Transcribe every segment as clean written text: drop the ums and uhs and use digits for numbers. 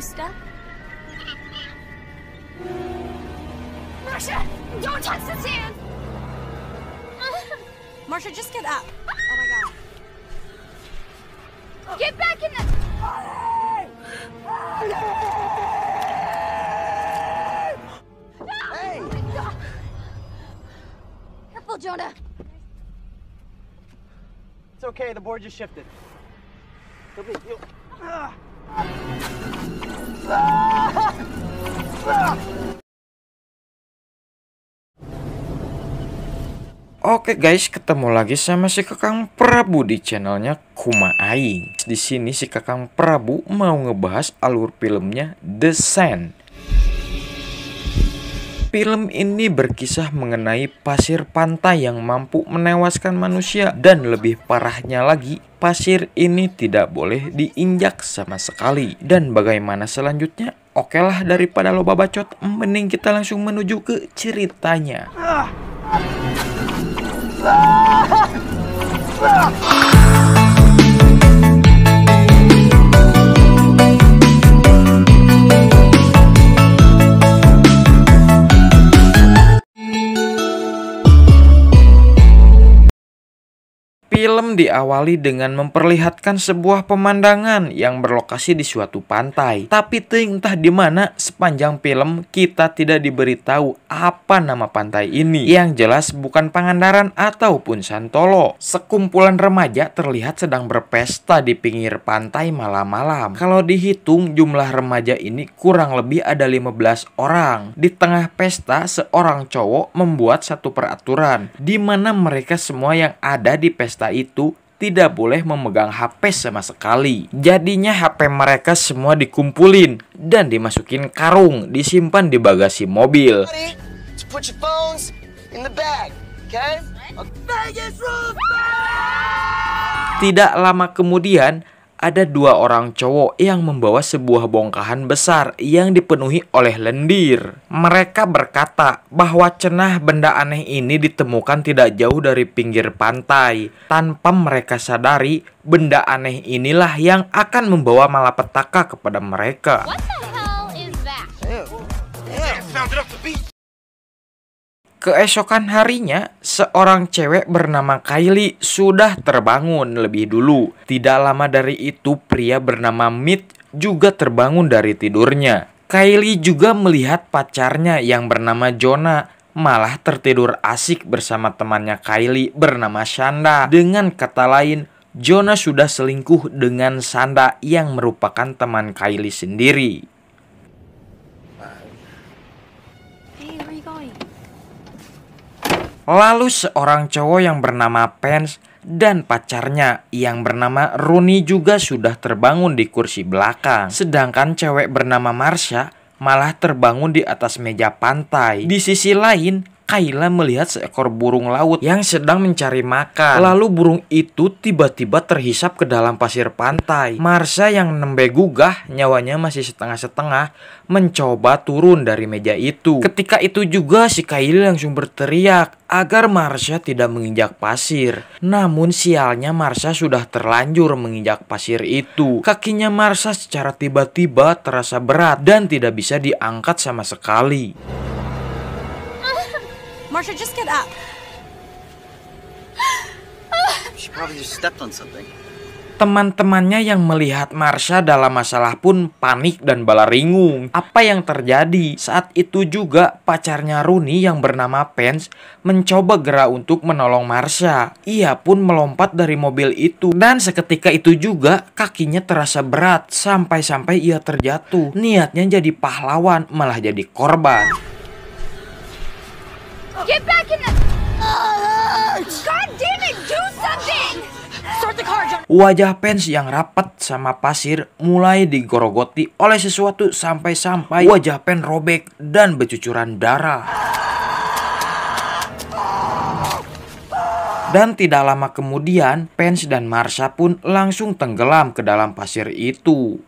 You stuck? Marsha, don't touch the sand! Marsha, just get up. Oh my god. Get back in the... Hey! Oh my god. Careful, Jonah. It's okay, the board just shifted. No big deal. Oke guys, ketemu lagi sama si Kakang Prabu di channelnya Kuma Aing. Di sini si Kakang Prabu mau ngebahas alur filmnya The Sand. Film ini berkisah mengenai pasir pantai yang mampu menewaskan manusia, dan lebih parahnya lagi, pasir ini tidak boleh diinjak sama sekali. Dan bagaimana selanjutnya? Oke lah, daripada lo babacot, mending kita langsung menuju ke ceritanya. Film diawali dengan memperlihatkan sebuah pemandangan yang berlokasi di suatu pantai. Tapi entah di mana sepanjang film kita tidak diberitahu apa nama pantai ini. Yang jelas bukan Pangandaran ataupun Santolo. Sekumpulan remaja terlihat sedang berpesta di pinggir pantai malam-malam. Kalau dihitung jumlah remaja ini kurang lebih ada 15 orang. Di tengah pesta seorang cowok membuat satu peraturan di mana mereka semua yang ada di pesta itu tidak boleh memegang HP sama sekali. Jadinya HP mereka semua dikumpulin dan dimasukin karung, disimpan di bagasi mobil. Put your phones in the bag, okay? Tidak lama kemudian ada dua orang cowok yang membawa sebuah bongkahan besar yang dipenuhi oleh lendir. Mereka berkata bahwa cenah benda aneh ini ditemukan tidak jauh dari pinggir pantai. Tanpa mereka sadari, benda aneh inilah yang akan membawa malapetaka kepada mereka. What the hell is that? Found it up the beach. Keesokan harinya, seorang cewek bernama Kylie sudah terbangun lebih dulu. Tidak lama dari itu, pria bernama Mitch juga terbangun dari tidurnya. Kylie juga melihat pacarnya yang bernama Jonah malah tertidur asik bersama temannya Kylie bernama Shanda. Dengan kata lain, Jonah sudah selingkuh dengan Shanda yang merupakan teman Kylie sendiri. Hey, where are you going? Lalu seorang cowok yang bernama Pence dan pacarnya yang bernama Rooney juga sudah terbangun di kursi belakang. Sedangkan cewek bernama Marsha malah terbangun di atas meja pantai. Di sisi lain, Kayla melihat seekor burung laut yang sedang mencari makan. Lalu burung itu tiba-tiba terhisap ke dalam pasir pantai. Marsha yang nembe gugah, nyawanya masih setengah-setengah, mencoba turun dari meja itu. Ketika itu juga si Kylie langsung berteriak agar Marsha tidak menginjak pasir. Namun sialnya Marsha sudah terlanjur menginjak pasir itu. Kakinya Marsha secara tiba-tiba terasa berat dan tidak bisa diangkat sama sekali. Marsha, just get up. She probably just stepped on something. Teman-temannya yang melihat Marsha dalam masalah pun panik dan balaringung. Apa yang terjadi? Saat itu juga pacarnya Rooney yang bernama Pence mencoba gerak untuk menolong Marsha. Ia pun melompat dari mobil itu. Dan seketika itu juga kakinya terasa berat sampai-sampai ia terjatuh. Niatnya jadi pahlawan malah jadi korban. Get back in the... God damn it, do something! Start the car, Jonah. Wajah Pence yang rapat sama pasir mulai digorogoti oleh sesuatu sampai-sampai wajah Pence robek dan bercucuran darah. Dan tidak lama kemudian, Pence dan Marsha pun langsung tenggelam ke dalam pasir itu.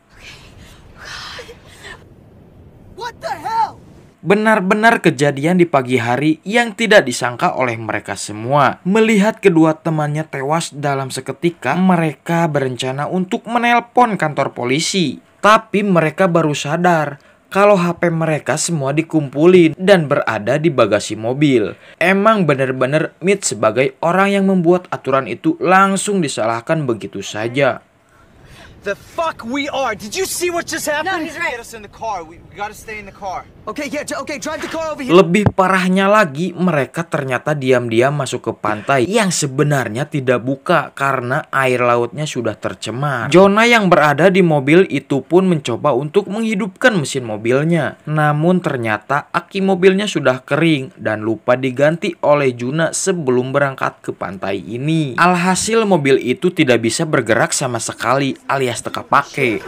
What the hell? Benar-benar kejadian di pagi hari yang tidak disangka oleh mereka semua. Melihat kedua temannya tewas dalam seketika, mereka berencana untuk menelpon kantor polisi. Tapi mereka baru sadar kalau HP mereka semua dikumpulin dan berada di bagasi mobil. Emang bener-bener Mitch sebagai orang yang membuat aturan itu langsung disalahkan begitu saja. The fuck we are? Did you see what just happened? No, he's right. Get us in the car. We gotta stay in the car. Okay, yeah, okay, drive the car over here. Lebih parahnya lagi, mereka ternyata diam-diam masuk ke pantai yang sebenarnya tidak buka karena air lautnya sudah tercemar. Jonah yang berada di mobil itu pun mencoba untuk menghidupkan mesin mobilnya. Namun ternyata aki mobilnya sudah kering dan lupa diganti oleh Juna sebelum berangkat ke pantai ini. Alhasil mobil itu tidak bisa bergerak sama sekali alias teka pakai.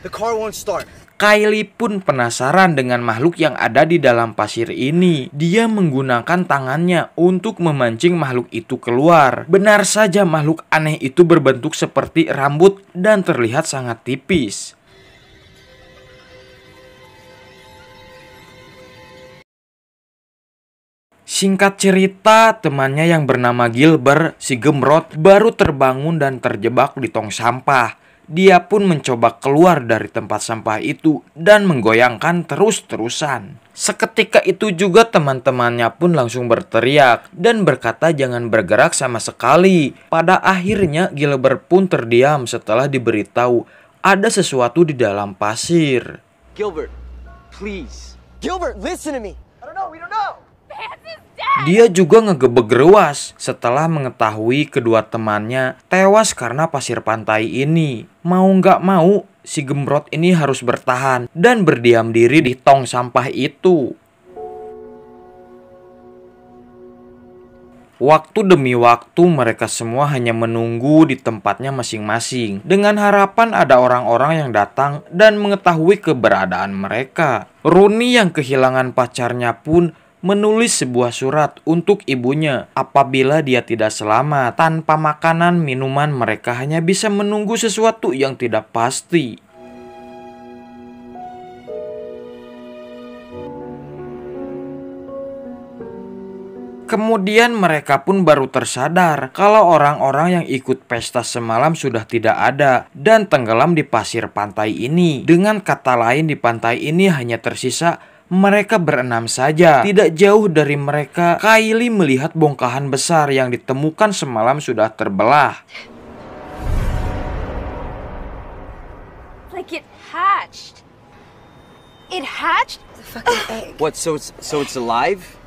The car won't start. Kylie pun penasaran dengan makhluk yang ada di dalam pasir ini. Dia menggunakan tangannya untuk memancing makhluk itu keluar. Benar saja makhluk aneh itu berbentuk seperti rambut dan terlihat sangat tipis. Singkat cerita, temannya yang bernama Gilbert, si Gemrot, baru terbangun dan terjebak di tong sampah. Dia pun mencoba keluar dari tempat sampah itu dan menggoyangkan terus-terusan. Seketika itu juga teman-temannya pun langsung berteriak dan berkata jangan bergerak sama sekali. Pada akhirnya Gilbert pun terdiam setelah diberitahu ada sesuatu di dalam pasir. Gilbert, please. Gilbert, listen to me. I don't know, we don't know. Dia juga ngegebek geruas setelah mengetahui kedua temannya tewas karena pasir pantai ini. Mau nggak mau, si Gemrot ini harus bertahan dan berdiam diri di tong sampah itu. Waktu demi waktu mereka semua hanya menunggu di tempatnya masing-masing dengan harapan ada orang-orang yang datang dan mengetahui keberadaan mereka. Rooney yang kehilangan pacarnya pun menulis sebuah surat untuk ibunya. Apabila dia tidak selamat, tanpa makanan, minuman, mereka hanya bisa menunggu sesuatu yang tidak pasti. Kemudian mereka pun baru tersadar kalau orang-orang yang ikut pesta semalam sudah tidak ada dan tenggelam di pasir pantai ini. Dengan kata lain, di pantai ini hanya tersisa mereka berenam saja. Tidak jauh dari mereka, Kylie melihat bongkahan besar yang ditemukan semalam sudah terbelah. Like it hatched. It hatched? The fucking egg. What, so it's alive?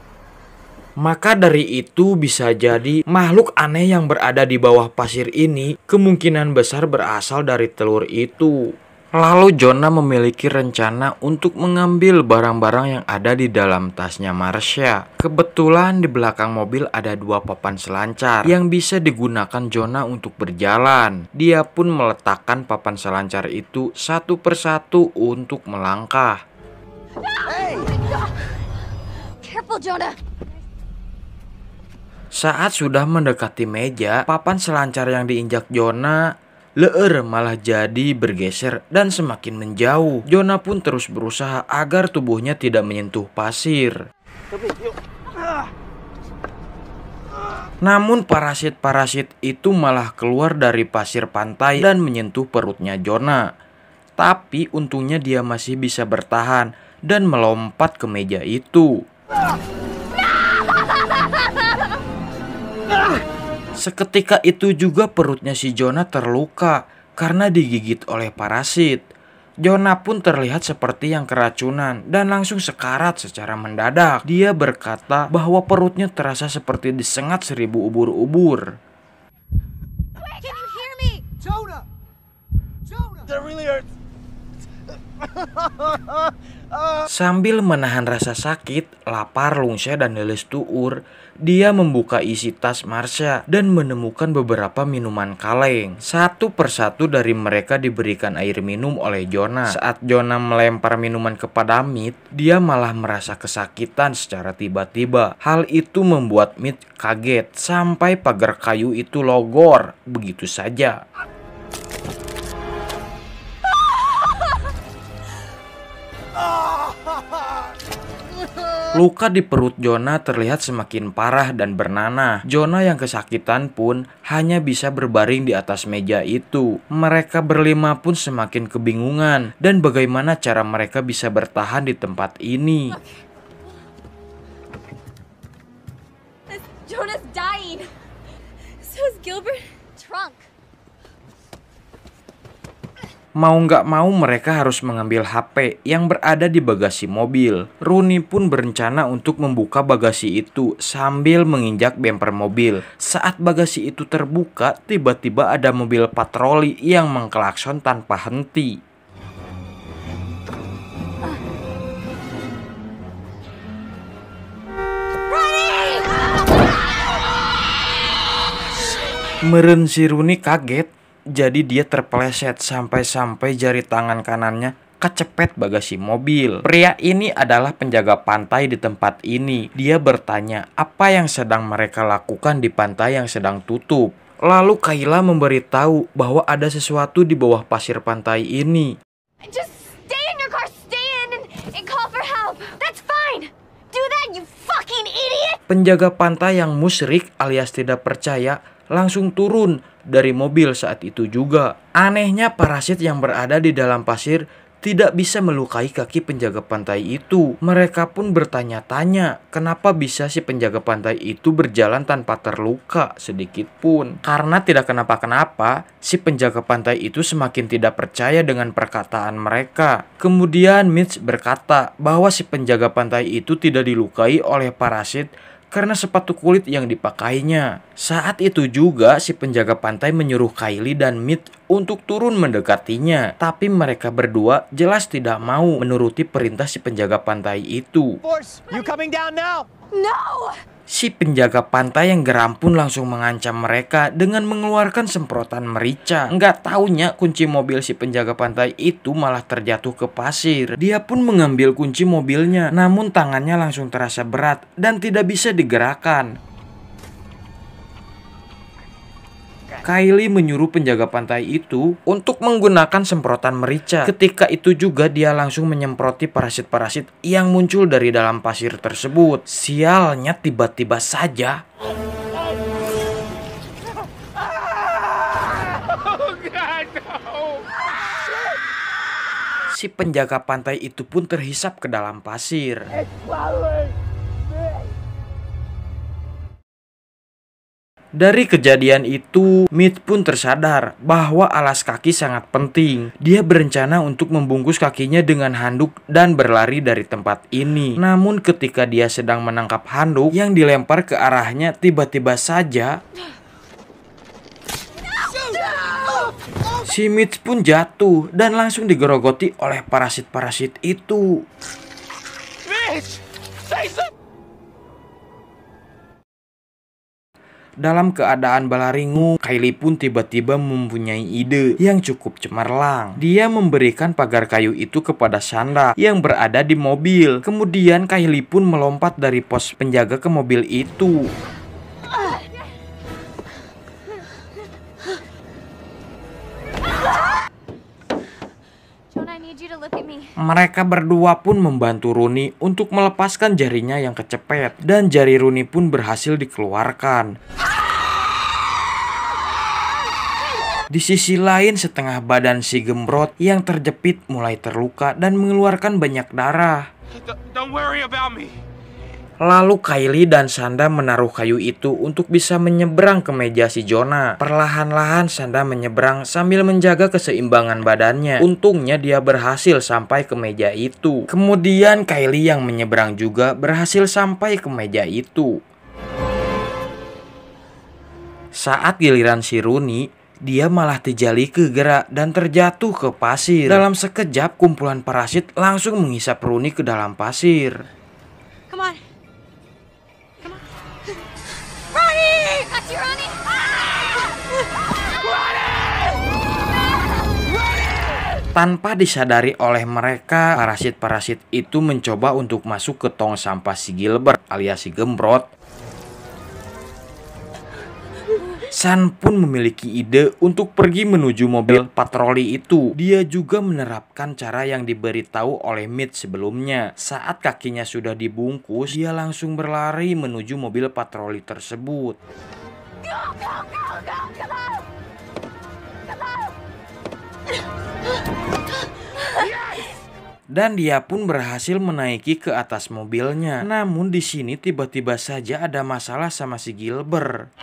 Maka dari itu bisa jadi makhluk aneh yang berada di bawah pasir ini kemungkinan besar berasal dari telur itu. Lalu Jonah memiliki rencana untuk mengambil barang-barang yang ada di dalam tasnya Marcia. Kebetulan di belakang mobil ada 2 papan selancar yang bisa digunakan Jonah untuk berjalan. Dia pun meletakkan papan selancar itu satu persatu untuk melangkah. Hey! Careful, Jonah. Saat sudah mendekati meja, papan selancar yang diinjak Jonah malah jadi bergeser dan semakin menjauh. Jonah pun terus berusaha agar tubuhnya tidak menyentuh pasir. Namun parasit-parasit itu malah keluar dari pasir pantai dan menyentuh perutnya Jonah. Tapi untungnya dia masih bisa bertahan dan melompat ke meja itu. Seketika itu juga perutnya si Jonah terluka karena digigit oleh parasit. Jonah pun terlihat seperti yang keracunan dan langsung sekarat secara mendadak. Dia berkata bahwa perutnya terasa seperti disengat 1000 ubur-ubur. Can you hear me? Jonah! Jonah! That really hurts. Sambil menahan rasa sakit, lapar, lungse, dan leles tuur, dia membuka isi tas Marcia dan menemukan beberapa minuman kaleng. Satu persatu dari mereka diberikan air minum oleh Jonah. Saat Jonah melempar minuman kepada Mitch, dia malah merasa kesakitan secara tiba-tiba. Hal itu membuat Mitch kaget sampai pagar kayu itu logor begitu saja. Luka di perut Jonah terlihat semakin parah dan bernanah. Jonah yang kesakitan pun hanya bisa berbaring di atas meja itu. Mereka berlima pun semakin kebingungan dan bagaimana cara mereka bisa bertahan di tempat ini. Jonah's dying. So is Gilbert. Trunk. Mau nggak mau mereka harus mengambil HP yang berada di bagasi mobil. Rooney pun berencana untuk membuka bagasi itu sambil menginjak bemper mobil. Saat bagasi itu terbuka, tiba-tiba ada mobil patroli yang mengklakson tanpa henti. Meren si Rooney kaget. Jadi dia terpeleset sampai-sampai jari tangan kanannya kecepet bagasi mobil. Pria ini adalah penjaga pantai di tempat ini. Dia bertanya apa yang sedang mereka lakukan di pantai yang sedang tutup. Lalu Kayla memberitahu bahwa ada sesuatu di bawah pasir pantai ini. Just stay in your car, stay in and call for help. That's fine. Do that, you fucking idiot. Penjaga pantai yang musyrik alias tidak percaya langsung turun dari mobil saat itu juga. Anehnya parasit yang berada di dalam pasir tidak bisa melukai kaki penjaga pantai itu. Mereka pun bertanya-tanya kenapa bisa si penjaga pantai itu berjalan tanpa terluka sedikit pun. Karena tidak kenapa-kenapa, si penjaga pantai itu semakin tidak percaya dengan perkataan mereka. Kemudian Mitch berkata bahwa si penjaga pantai itu tidak dilukai oleh parasit karena sepatu kulit yang dipakainya. Saat itu juga si penjaga pantai menyuruh Kylie dan Mitch untuk turun mendekatinya. Tapi mereka berdua jelas tidak mau menuruti perintah si penjaga pantai itu. Force, you coming down now? No! Si penjaga pantai yang geram pun langsung mengancam mereka dengan mengeluarkan semprotan merica. Nggak taunya kunci mobil si penjaga pantai itu malah terjatuh ke pasir. Dia pun mengambil kunci mobilnya, namun tangannya langsung terasa berat dan tidak bisa digerakkan. Kylie menyuruh penjaga pantai itu untuk menggunakan semprotan merica. Ketika itu juga dia langsung menyemproti parasit-parasit yang muncul dari dalam pasir tersebut. Sialnya tiba-tiba saja si penjaga pantai itu pun terhisap ke dalam pasir. Dari kejadian itu, Mitch pun tersadar bahwa alas kaki sangat penting. Dia berencana untuk membungkus kakinya dengan handuk dan berlari dari tempat ini. Namun ketika dia sedang menangkap handuk yang dilempar ke arahnya, tiba-tiba saja si Mitch pun jatuh dan langsung digerogoti oleh parasit-parasit itu. Mitch! Say something! Dalam keadaan balaringu, Kylie pun tiba-tiba mempunyai ide yang cukup cemerlang. Dia memberikan pagar kayu itu kepada Shanda yang berada di mobil. Kemudian Kylie pun melompat dari pos penjaga ke mobil itu. Jonah, I need you to look at me. Mereka berdua pun membantu Rooney untuk melepaskan jarinya yang kecepet. Dan jari Rooney pun berhasil dikeluarkan. Di sisi lain, setengah badan si gembrot yang terjepit mulai terluka dan mengeluarkan banyak darah. Don't worry about me. Lalu Kylie dan Shanda menaruh kayu itu untuk bisa menyeberang ke meja si Jonah. Perlahan-lahan Shanda menyeberang sambil menjaga keseimbangan badannya. Untungnya dia berhasil sampai ke meja itu. Kemudian Kylie yang menyeberang juga berhasil sampai ke meja itu. Saat giliran si Rooney, dia malah terjali kegerak dan terjatuh ke pasir. Dalam sekejap kumpulan parasit langsung menghisap Rooney ke dalam pasir. Come on. Come on. Ronnie! Got you, Ronnie! Tanpa disadari oleh mereka, parasit-parasit itu mencoba untuk masuk ke tong sampah si Gilbert alias si gembrot. San pun memiliki ide untuk pergi menuju mobil patroli itu. Dia juga menerapkan cara yang diberitahu oleh Mitch sebelumnya. Saat kakinya sudah dibungkus, dia langsung berlari menuju mobil patroli tersebut. Dan dia pun berhasil menaiki ke atas mobilnya. Namun di sini tiba-tiba saja ada masalah sama si Gilbert.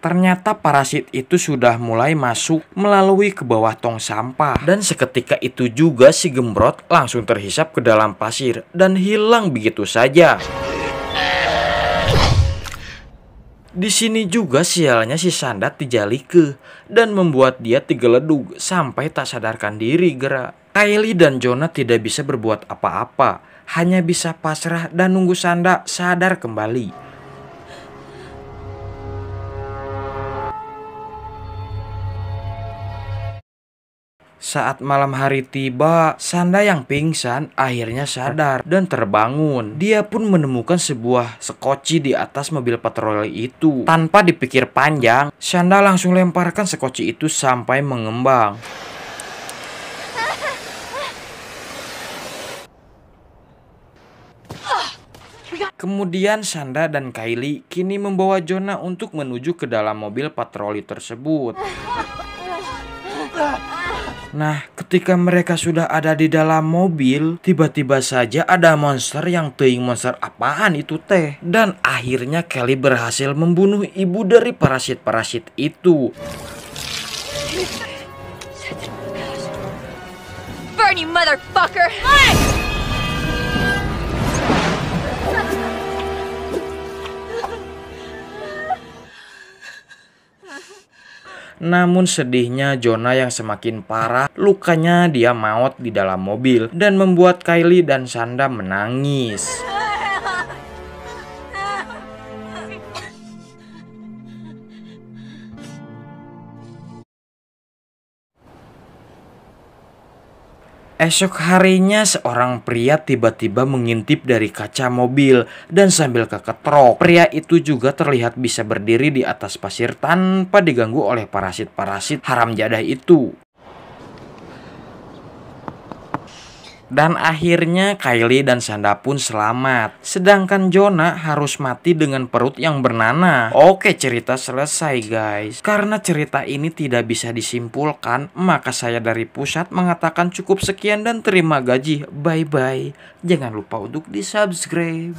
Ternyata parasit itu sudah mulai masuk melalui ke bawah tong sampah. Dan seketika itu juga si Gembrot langsung terhisap ke dalam pasir dan hilang begitu saja. Di sini juga sialnya si Sandat dijalike dan membuat dia digeledug sampai tak sadarkan diri gerak. Kylie dan Jonah tidak bisa berbuat apa-apa, hanya bisa pasrah dan nunggu Sandat sadar kembali. Saat malam hari tiba, Sanda yang pingsan akhirnya sadar dan terbangun. Dia pun menemukan sebuah sekoci di atas mobil patroli itu. Tanpa dipikir panjang, Sanda langsung lemparkan sekoci itu sampai mengembang. Kemudian Sanda dan Kylie kini membawa Jonah untuk menuju ke dalam mobil patroli tersebut. Nah, ketika mereka sudah ada di dalam mobil, tiba-tiba saja ada monster yang teuing monster apaan itu teh. Dan akhirnya Kelly berhasil membunuh ibu dari parasit-parasit itu. Burn, you motherfucker! Namun sedihnya Jonah yang semakin parah, lukanya dia maut di dalam mobil dan membuat Kylie dan Sanda menangis. Esok harinya seorang pria tiba-tiba mengintip dari kaca mobil dan sambil keketrok. Pria itu juga terlihat bisa berdiri di atas pasir tanpa diganggu oleh parasit-parasit haram jadah itu. Dan akhirnya Kylie dan Sanda pun selamat. Sedangkan Jonah harus mati dengan perut yang bernanah. Oke, cerita selesai guys. Karena cerita ini tidak bisa disimpulkan, maka saya dari pusat mengatakan cukup sekian dan terima gaji. Bye-bye. Jangan lupa untuk di-subscribe.